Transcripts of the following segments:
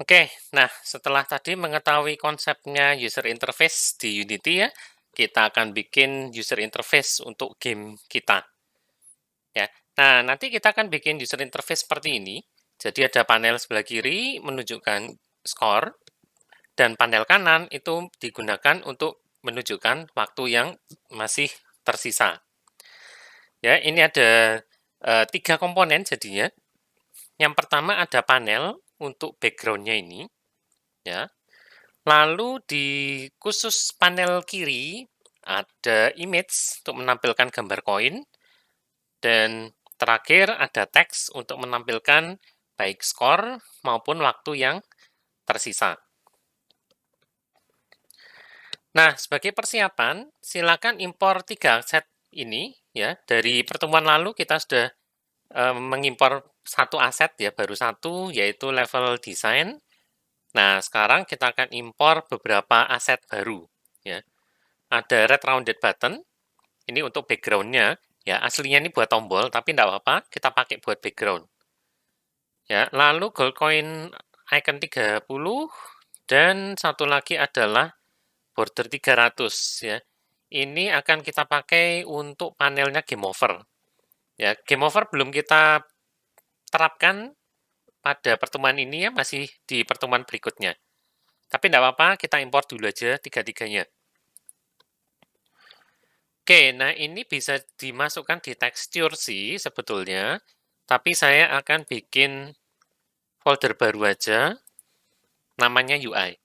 Oke, nah setelah tadi mengetahui konsepnya user interface di Unity ya, kita akan bikin user interface untuk game kita. Ya, nah nanti kita akan bikin user interface seperti ini. Jadi ada panel sebelah kiri menunjukkan skor, dan panel kanan itu digunakan untuk menunjukkan waktu yang masih tersisa. Ya, ini ada 3 komponen jadinya. Yang pertama ada panel untuk background-nya ini, ya. Lalu di khusus panel kiri ada image untuk menampilkan gambar koin, dan terakhir ada teks untuk menampilkan baik skor maupun waktu yang tersisa. Nah, sebagai persiapan, silakan impor 3 set ini ya. Dari pertemuan lalu kita sudah mengimpor satu aset ya, baru satu, yaitu level design. Nah, sekarang kita akan impor beberapa aset baru ya. Ada red rounded button, ini untuk background-nya ya. Aslinya ini buat tombol, tapi tidak apa-apa, kita pakai buat background. Ya, lalu gold coin icon 30, dan satu lagi adalah border 300 ya. Ini akan kita pakai untuk panelnya game over. Ya, game over belum kita terapkan pada pertemuan ini ya, masih di pertemuan berikutnya. Tapi tidak apa-apa, kita import dulu aja tiga-tiganya. Oke, nah ini bisa dimasukkan di tekstur sih sebetulnya, tapi saya akan bikin folder baru aja, namanya UI.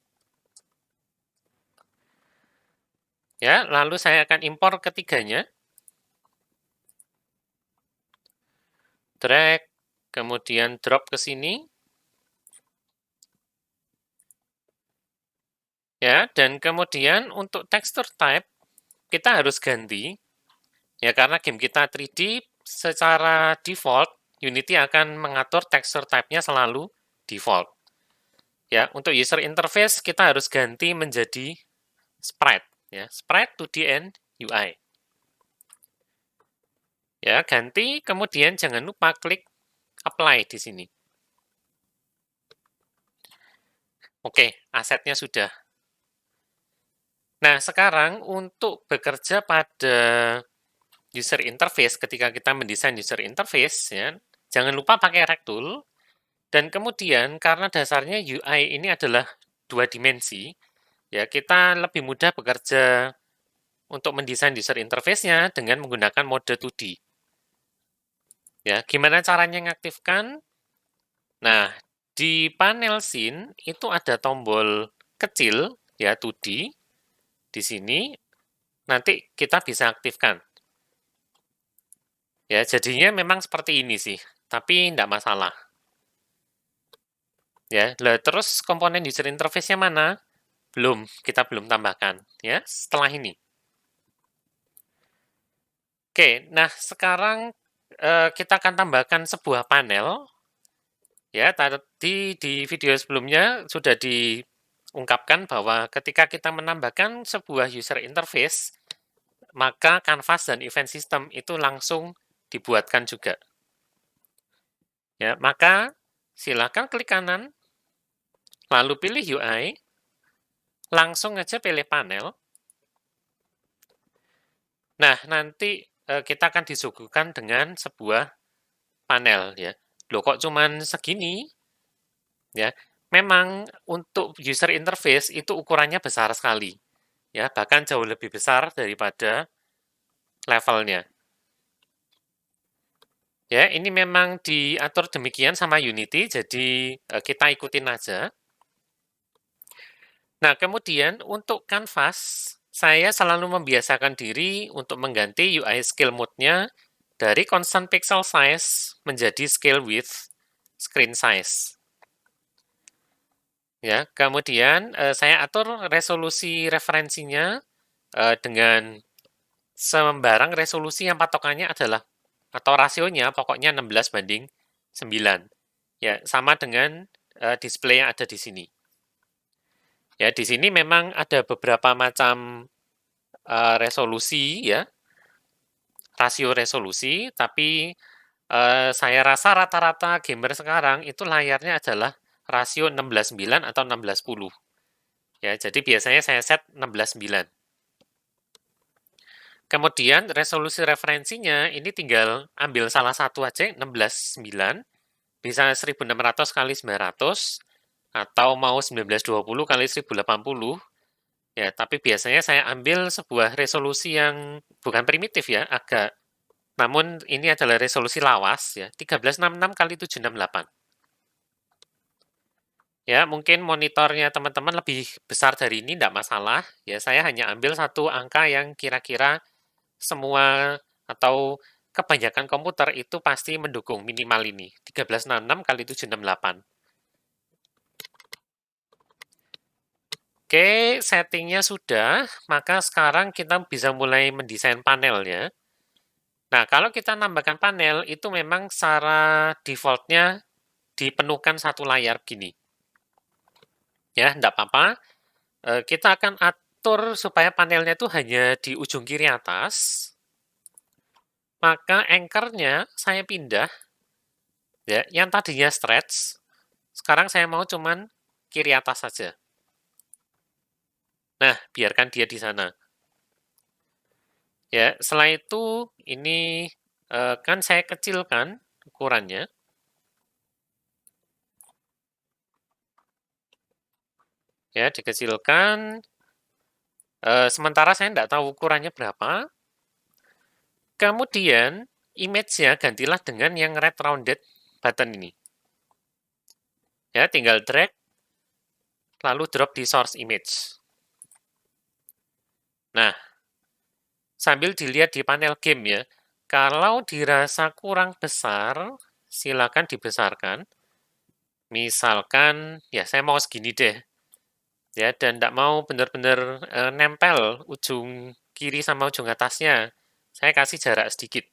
Ya, lalu saya akan impor ketiganya. Drag, kemudian drop ke sini. Ya, dan kemudian untuk texture type, kita harus ganti. Ya, karena game kita 3D, secara default, Unity akan mengatur texture type-nya selalu default. Ya, untuk user interface, kita harus ganti menjadi sprite. Ya, sprite 2D and UI. Ya, ganti, kemudian jangan lupa klik apply di sini. Oke, asetnya sudah. Nah, sekarang untuk bekerja pada user interface, ketika kita mendesain user interface, ya, jangan lupa pakai rectool, dan kemudian karena dasarnya UI ini adalah 2 dimensi, ya kita lebih mudah bekerja untuk mendesain user interface-nya dengan menggunakan mode 2D. Ya, gimana caranya mengaktifkan? Nah, di panel scene itu ada tombol kecil ya 2D di sini, nanti kita bisa aktifkan. Ya, jadinya memang seperti ini sih, tapi tidak masalah. Ya, terus komponen user interface-nya mana? Belum, kita belum tambahkan ya setelah ini. Oke, nah sekarang kita akan tambahkan sebuah panel. Ya, tadi di video sebelumnya sudah diungkapkan bahwa ketika kita menambahkan sebuah user interface, maka canvas dan event system itu langsung dibuatkan juga. Ya, maka silakan klik kanan, lalu pilih UI, langsung aja pilih panel. Nah, nanti kita akan disuguhkan dengan sebuah panel ya. Loh kok cuman segini? Ya, memang untuk user interface itu ukurannya besar sekali. Ya, bahkan jauh lebih besar daripada levelnya. Ya, ini memang diatur demikian sama Unity, jadi kita ikutin aja. Nah, kemudian untuk canvas, saya selalu membiasakan diri untuk mengganti UI scale mode-nya dari constant pixel size menjadi scale width screen size. Ya, kemudian saya atur resolusi referensinya dengan sembarang resolusi yang patokannya adalah, atau rasionya pokoknya 16:9. Ya, sama dengan display yang ada di sini. Ya, di sini memang ada beberapa macam resolusi ya, rasio resolusi, tapi saya rasa rata-rata gamer sekarang itu layarnya adalah rasio 16:9 atau 16:10. Ya, jadi biasanya saya set 16:9. Kemudian resolusi referensinya ini tinggal ambil salah satu aja 16:9, bisa 1600 kali 900 atau mau 1920 kali 1080. Ya, tapi biasanya saya ambil sebuah resolusi yang bukan primitif ya, namun ini adalah resolusi lawas ya, 1366 kali 768. Ya, mungkin monitornya teman-teman lebih besar dari ini, tidak masalah. Ya, saya hanya ambil satu angka yang kira-kira semua atau kebanyakan komputer itu pasti mendukung minimal ini, 1366 kali 768. Oke, settingnya sudah, maka sekarang kita bisa mulai mendesain panelnya. Nah, kalau kita nambahkan panel, itu memang secara default-nya dipenuhkan satu layar gini. Ya, tidak apa-apa. Kita akan atur supaya panelnya itu hanya di ujung kiri atas. Maka anchor-nya saya pindah. Ya, yang tadinya stretch, sekarang saya mau cuman kiri atas saja. Nah, biarkan dia di sana. Ya, setelah itu ini kan saya kecilkan ukurannya. Ya, dikecilkan. Sementara saya tidak tahu ukurannya berapa. Kemudian image-nya gantilah dengan yang red rounded button ini. Ya, tinggal drag, lalu drop di source image. Nah, sambil dilihat di panel game ya, kalau dirasa kurang besar, silakan dibesarkan. Misalkan, ya saya mau segini deh. Ya, dan tidak mau benar-benar nempel ujung kiri sama ujung atasnya. Saya kasih jarak sedikit.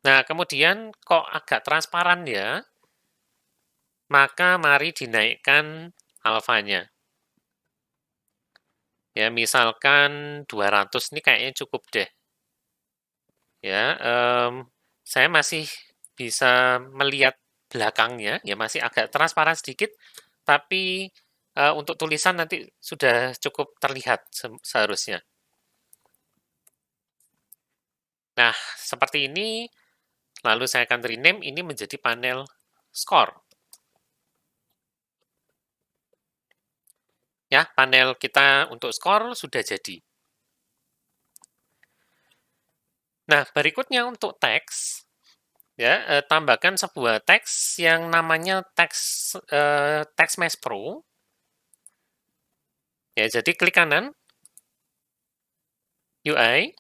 Nah, kemudian kok agak transparan ya, maka mari dinaikkan alfanya. Ya, misalkan 200 ini kayaknya cukup deh. Ya, saya masih bisa melihat belakangnya, ya masih agak transparan sedikit, tapi untuk tulisan nanti sudah cukup terlihat seharusnya. Nah, seperti ini, lalu saya akan rename ini menjadi panel score. Ya, panel kita untuk score sudah jadi. Nah, berikutnya untuk teks, ya, tambahkan sebuah teks yang namanya teks Mesh Pro. Ya, jadi klik kanan, UI.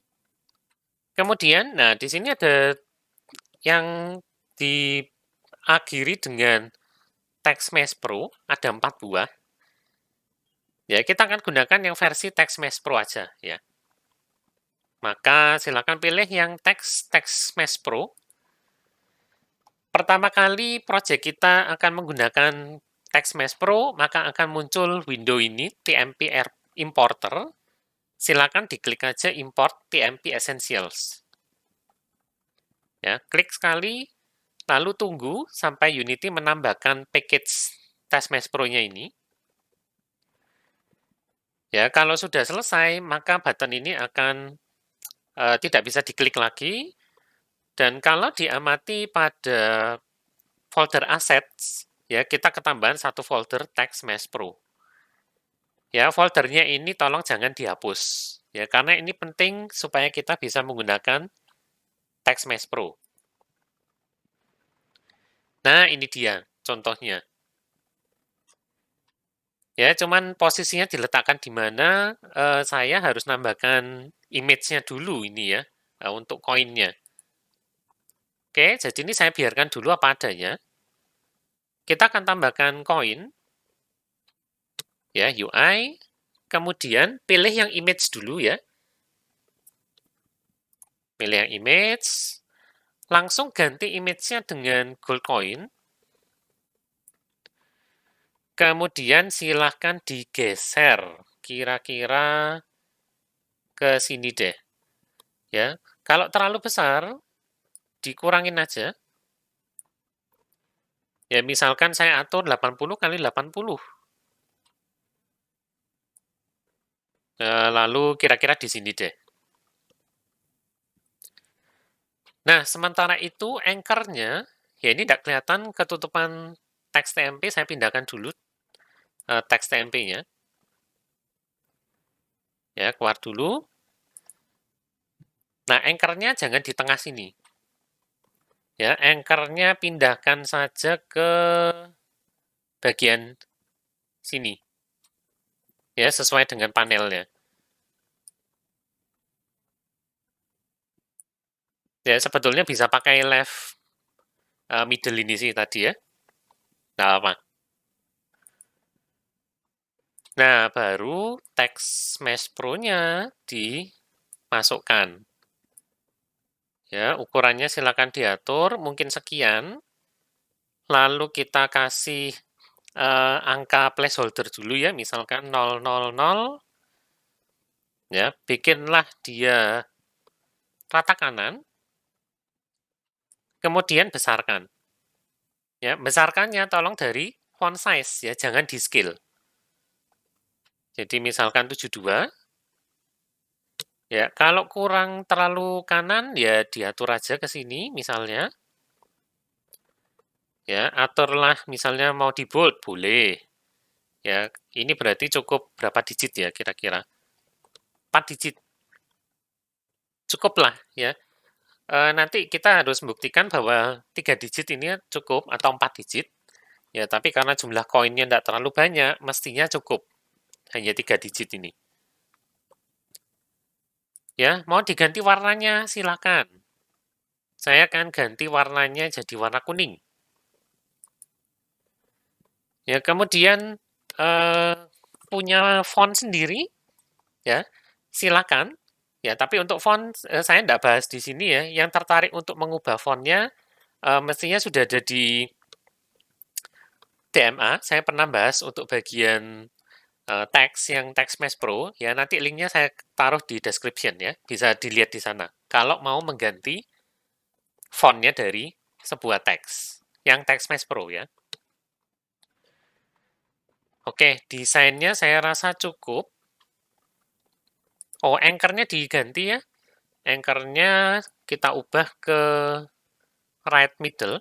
Kemudian, nah di sini ada yang diakhiri dengan teks Mesh Pro, ada 4 buah. Ya, kita akan gunakan yang versi teks Mesh Pro aja ya. Maka silakan pilih yang teks Mesh Pro. Pertama kali project kita akan menggunakan teks Mesh Pro, maka akan muncul window ini, TMP Importer. Silakan diklik aja import TMP Essentials. Ya, klik sekali, lalu tunggu sampai Unity menambahkan package teks Mesh Pro-nya ini. Ya, kalau sudah selesai, maka button ini akan tidak bisa diklik lagi. Dan kalau diamati pada folder assets, ya kita ketambahan satu folder teks Mesh Pro. Ya, foldernya ini tolong jangan dihapus. Ya, karena ini penting supaya kita bisa menggunakan teks Mesh Pro. Nah, ini dia contohnya. Ya, cuman posisinya diletakkan di mana saya harus nambahkan image-nya dulu ini ya, untuk koinnya. Oke, jadi ini saya biarkan dulu apa adanya. Kita akan tambahkan koin, ya UI, kemudian pilih yang image dulu ya. Pilih yang image, langsung ganti image-nya dengan gold coin. Kemudian silahkan digeser, kira-kira ke sini deh. Ya, kalau terlalu besar, dikurangin aja. Ya, misalkan saya atur 80 kali 80. Lalu kira-kira di sini deh. Nah, sementara itu anchor-nya, ya ini tidak kelihatan ketutupan teks TMP, saya pindahkan dulu teks TMP-nya. Ya, keluar dulu. Nah, anchor-nya jangan di tengah sini. Ya, anchor-nya pindahkan saja ke bagian sini. Ya, sesuai dengan panelnya. Ya, sebetulnya bisa pakai left middle ini sih tadi ya. Nggak apa. Nah, baru teks Mesh Pro-nya dimasukkan. Ya, ukurannya silakan diatur, mungkin sekian. Lalu kita kasih angka placeholder dulu ya, misalkan 000. Ya, bikinlah dia rata kanan, kemudian besarkan. Ya, besarkannya tolong dari font size ya, jangan di scale. Jadi misalkan 72. Ya, kalau kurang terlalu kanan ya diatur aja ke sini misalnya. Ya, aturlah misalnya mau di bold boleh. Ya, ini berarti cukup berapa digit ya kira-kira? 4 digit. Cukuplah ya. Nanti kita harus membuktikan bahwa 3 digit ini cukup atau 4 digit. Ya, tapi karena jumlah koinnya tidak terlalu banyak, mestinya cukup. Hanya 3 digit ini. Ya, mau diganti warnanya silakan. Saya akan ganti warnanya jadi warna kuning. Ya, kemudian punya font sendiri, ya silakan. Ya, tapi untuk font saya tidak bahas di sini ya. Yang tertarik untuk mengubah fontnya mestinya sudah ada di DMA. Saya pernah bahas untuk bagian teks yang teks Mesh Pro. Ya, nanti linknya saya taruh di description ya. Bisa dilihat di sana. Kalau mau mengganti fontnya dari sebuah teks. Yang teks Mesh Pro ya. Oke, desainnya saya rasa cukup. Oh, anchor-nya diganti ya. Anchor-nya kita ubah ke right middle.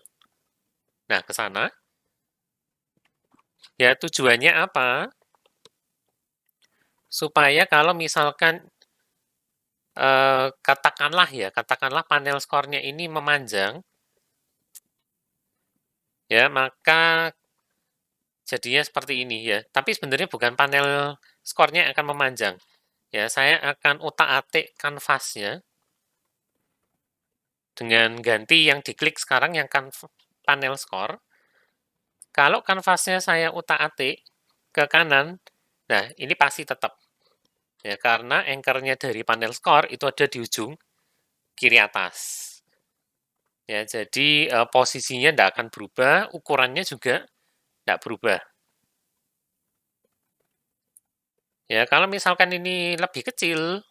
Nah, ke sana. Ya, tujuannya apa? Supaya kalau misalkan katakanlah panel skornya ini memanjang, ya maka jadinya seperti ini ya. Tapi sebenarnya bukan panel skornya yang akan memanjang. Ya, saya akan utak-atik kanvasnya dengan ganti yang diklik sekarang yang kan panel skor. Kalau kanvasnya saya utak-atik ke kanan, nah ini pasti tetap. Ya, karena anchor-nya dari panel skor itu ada di ujung kiri atas. Ya, jadi posisinya tidak akan berubah, ukurannya juga tidak berubah. Ya, kalau misalkan ini lebih kecil,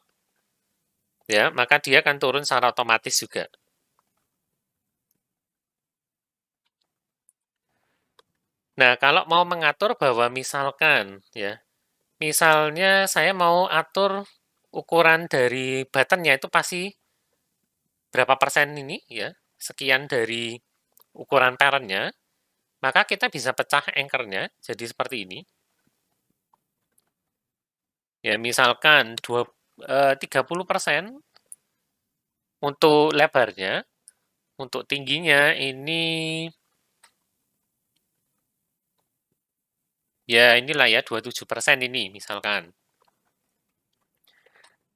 ya maka dia akan turun secara otomatis juga. Nah, kalau mau mengatur bahwa misalkan, ya, misalnya saya mau atur ukuran dari buttonnya itu pasti berapa persen ini, ya, sekian dari ukuran parentnya, maka kita bisa pecah anchor-nya jadi seperti ini. Ya, misalkan 30% untuk lebarnya, untuk tingginya ini ya inilah ya 27% ini misalkan.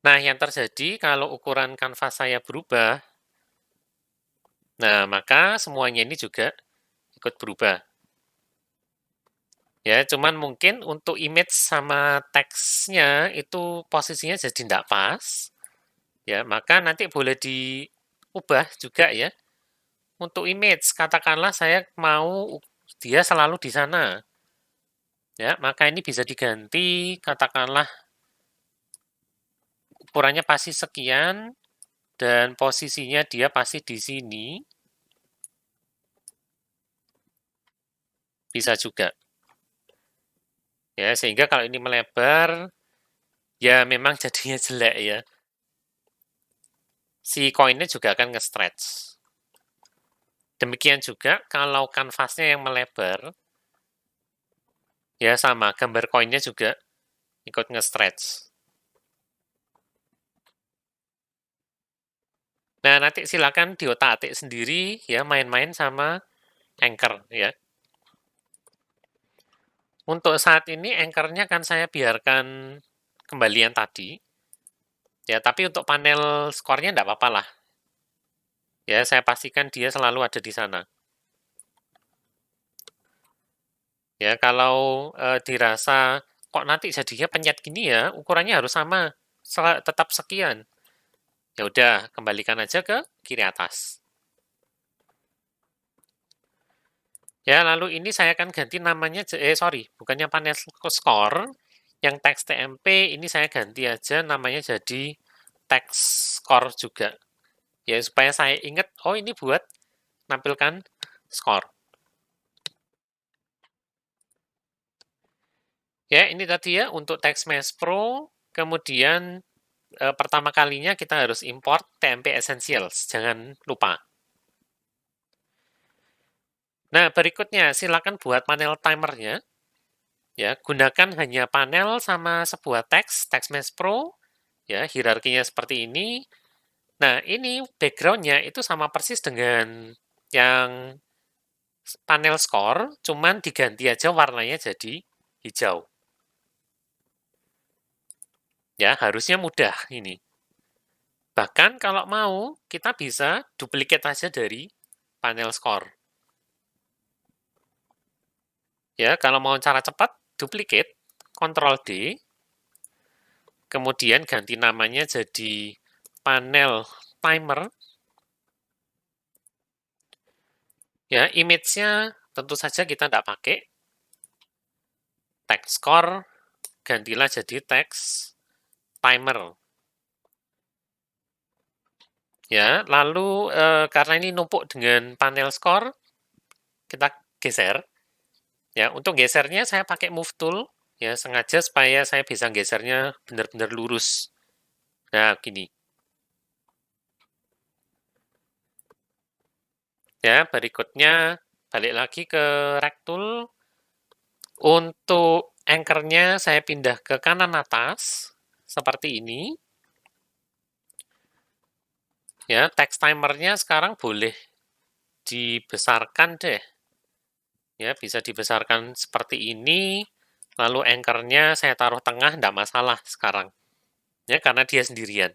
Nah, yang terjadi kalau ukuran kanvas saya berubah, nah maka semuanya ini juga ikut berubah. Ya, cuman mungkin untuk image sama teksnya itu posisinya jadi tidak pas. Ya, maka nanti boleh diubah juga ya. Untuk image, katakanlah saya mau dia selalu di sana. Ya, maka ini bisa diganti, katakanlah ukurannya pasti sekian, dan posisinya dia pasti di sini. bisa juga. Ya, sehingga kalau ini melebar, ya memang jadinya jelek ya. Si koinnya juga akan nge-stretch. Demikian juga kalau kanvasnya yang melebar, ya sama, gambar koinnya juga ikut nge-stretch. Nah, nanti silakan diotak-atik sendiri ya, main-main sama Anchor ya. Untuk saat ini Anchor-nya kan saya biarkan kembalian tadi. Ya, tapi untuk panel skornya enggak apa-apa lah. Ya, saya pastikan dia selalu ada di sana. Ya, kalau dirasa kok nanti jadinya penyet gini ya, ukurannya harus sama, tetap sekian. Ya udah, kembalikan aja ke kiri atas. Ya, lalu ini saya akan ganti namanya, sorry, bukannya panel score, yang teks TMP ini saya ganti aja namanya jadi teks score juga. Ya, supaya saya ingat, oh ini buat nampilkan skor. Ya, ini tadi ya untuk TextMesh Pro, kemudian pertama kalinya kita harus import TMP Essentials, jangan lupa. Nah, berikutnya silakan buat panel timernya. Ya, gunakan hanya panel sama sebuah teks, TextMesh Pro, ya, hierarkinya seperti ini. Nah, ini background-nya itu sama persis dengan yang panel score, cuman diganti aja warnanya jadi hijau. Ya, harusnya mudah ini. Bahkan kalau mau, kita bisa duplicate aja dari panel score. Ya, kalau mau cara cepat, duplicate, Ctrl D, kemudian ganti namanya jadi panel timer. Ya, image-nya tentu saja kita tidak pakai. Text score, gantilah jadi text timer. Ya, lalu karena ini numpuk dengan panel score, kita geser. Ya, untuk gesernya saya pakai move tool, ya sengaja supaya saya bisa gesernya benar-benar lurus. Nah, gini. Ya, berikutnya balik lagi ke Rectool. Untuk anchor-nya saya pindah ke kanan atas, seperti ini. Ya, text timer-nya sekarang boleh dibesarkan deh. Ya, bisa dibesarkan seperti ini. Lalu anchor-nya saya taruh tengah, enggak masalah sekarang. Ya, karena dia sendirian.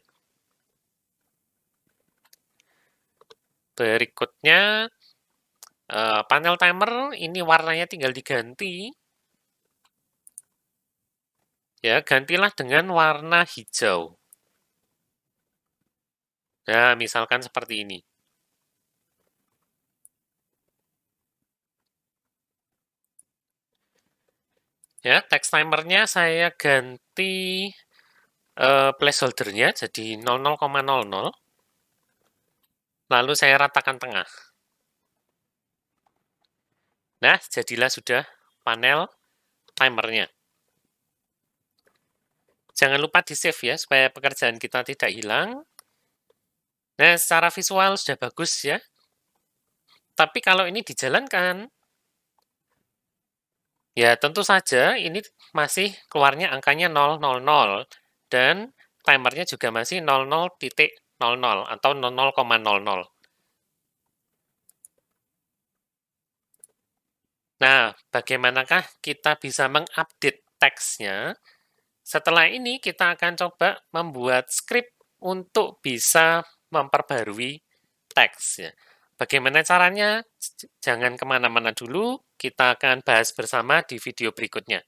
Berikutnya, panel timer, ini warnanya tinggal diganti. Ya, gantilah dengan warna hijau. Nah, misalkan seperti ini. Ya, text timernya saya ganti placeholder-nya jadi 00,00. Lalu saya ratakan tengah. Nah, jadilah sudah panel timernya. Jangan lupa di-save ya, supaya pekerjaan kita tidak hilang. Nah, secara visual sudah bagus ya. Tapi kalau ini dijalankan, ya tentu saja ini masih keluarnya angkanya 000. Dan timernya juga masih 00.00 atau 00,00. Nah, bagaimanakah kita bisa mengupdate teksnya? Setelah ini kita akan coba membuat script untuk bisa memperbarui teks. Ya. Bagaimana caranya? Jangan kemana-mana dulu, kita akan bahas bersama di video berikutnya.